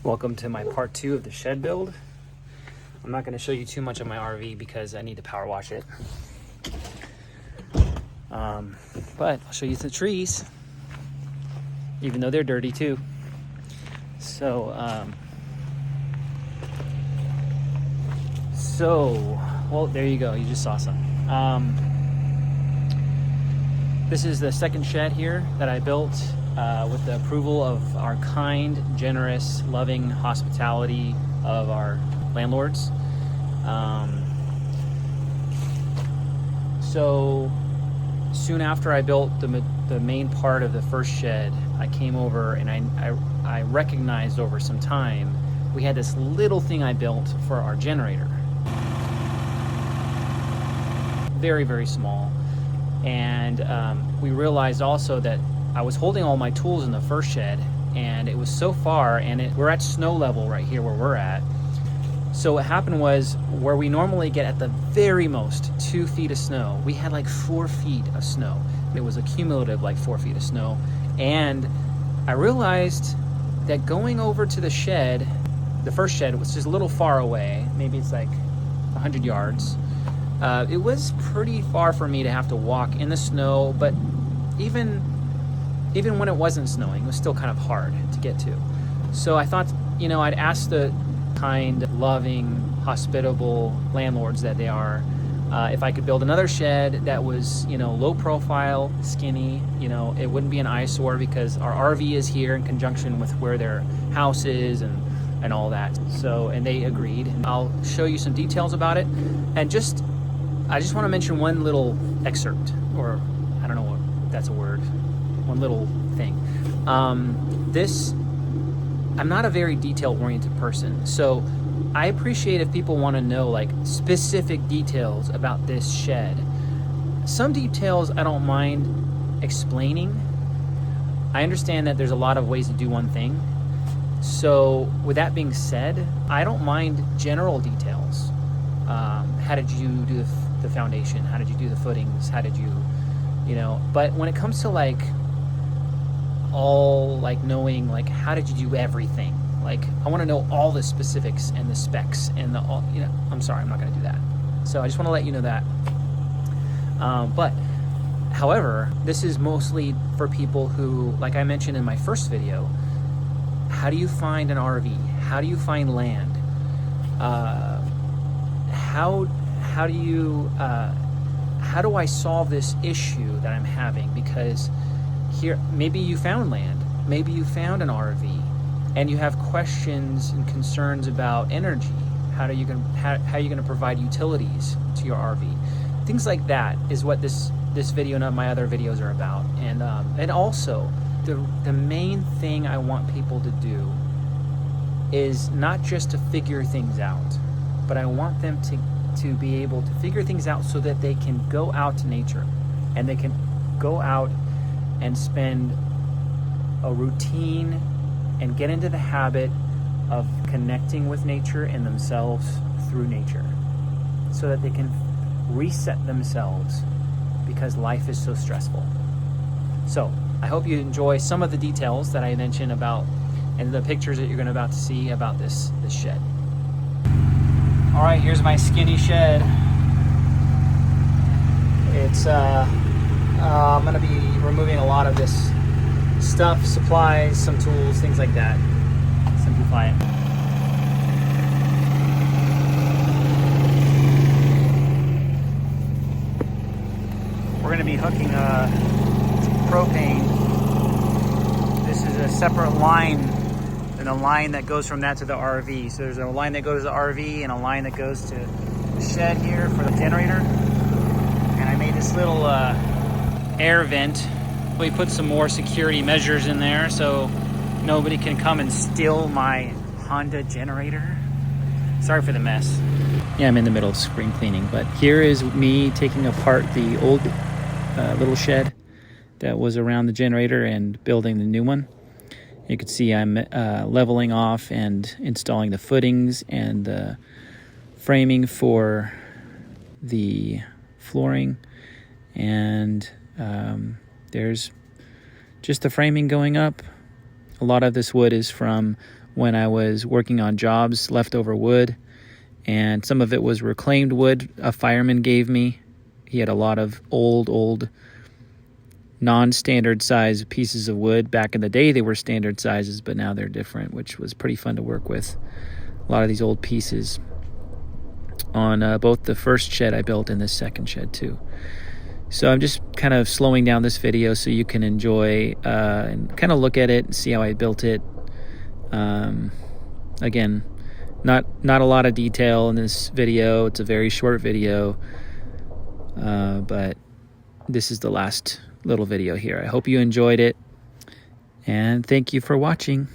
Welcome to my part 2 of the shed build. I'm not going to show you too much of my RV because I need to power wash it. But I'll show you the trees, even though they're dirty too. So, well, there you go. You just saw some. This is the second shed here that I built with the approval of our kind, generous, loving hospitality of our landlords. So soon after I built the main part of the first shed, I came over and I recognized over some time we had this little thing I built for our generator. Very, very small. And we realized also that I was holding all my tools in the first shed, and it was so far, and we're at snow level right here where we're at. So what happened was, where we normally get at the very most 2 feet of snow, we had like 4 feet of snow. It was a cumulative like 4 feet of snow. And I realized that going over to the shed, the first shed, was just a little far away. Maybe it's like 100 yards. It was pretty far for me to have to walk in the snow, but even when it wasn't snowing, it was still kind of hard to get to. So I thought, I'd ask the kind, loving, hospitable landlords that they are, if I could build another shed that was, low profile, skinny, it wouldn't be an eyesore because our RV is here in conjunction with where their house is and all that. So, and they agreed. And I'll show you some details about it. And I just want to mention one little excerpt, or I don't know if that's a word, one little thing. I'm not a very detail-oriented person, so I appreciate if people want to know like specific details about this shed. Some details I don't mind explaining. I understand that there's a lot of ways to do one thing. So with that being said, I don't mind general details. How did you do the foundation? How did you do the footings? How did you, but when it comes to like all like knowing like how did you do everything, like I want to know all the specifics and the specs and the all, I'm sorry, I'm not going to do that. So I just want to let you know that. But however, this is mostly for people who, like I mentioned in my first video, how do you find an RV? How do you find land? How do I solve this issue that I'm having? Because here, maybe you found land, maybe you found an RV, and you have questions and concerns about energy. How are you going to provide utilities to your RV? Things like that is what this video and my other videos are about. And also, the main thing I want people to do is not just to figure things out, but I want them to be able to figure things out so that they can go out to nature and they can go out and spend a routine and get into the habit of connecting with nature and themselves through nature so that they can reset themselves because life is so stressful. So I hope you enjoy some of the details that I mentioned about and the pictures that you're about to see about this shed. All right, here's my skinny shed. It's I'm gonna be removing a lot of this stuff, supplies, some tools, things like that. Simplify it. We're gonna be hooking propane. This is a separate line than a line that goes from that to the RV. So there's a line that goes to the RV and a line that goes to the shed here for the generator. And I made this little air vent. We put some more security measures in there so nobody can come and steal my Honda generator. Sorry for the mess. Yeah, I'm in the middle of spring cleaning, but here is me taking apart the old little shed that was around the generator and building the new one. You can see I'm leveling off and installing the footings and the framing for the flooring, and there's just the framing going up. A lot of this wood is from when I was working on jobs, leftover wood, and some of it was reclaimed wood a fireman gave me. He had a lot of old non-standard size pieces of wood. Back in the day they were standard sizes, but now they're different, which was pretty fun to work with. A lot of these old pieces on both the first shed I built and this second shed too. So I'm just kind of slowing down this video so you can enjoy and kind of look at it and see how I built it. Again, not a lot of detail in this video. It's a very short video, but this is the last little video here. I hope you enjoyed it, and thank you for watching.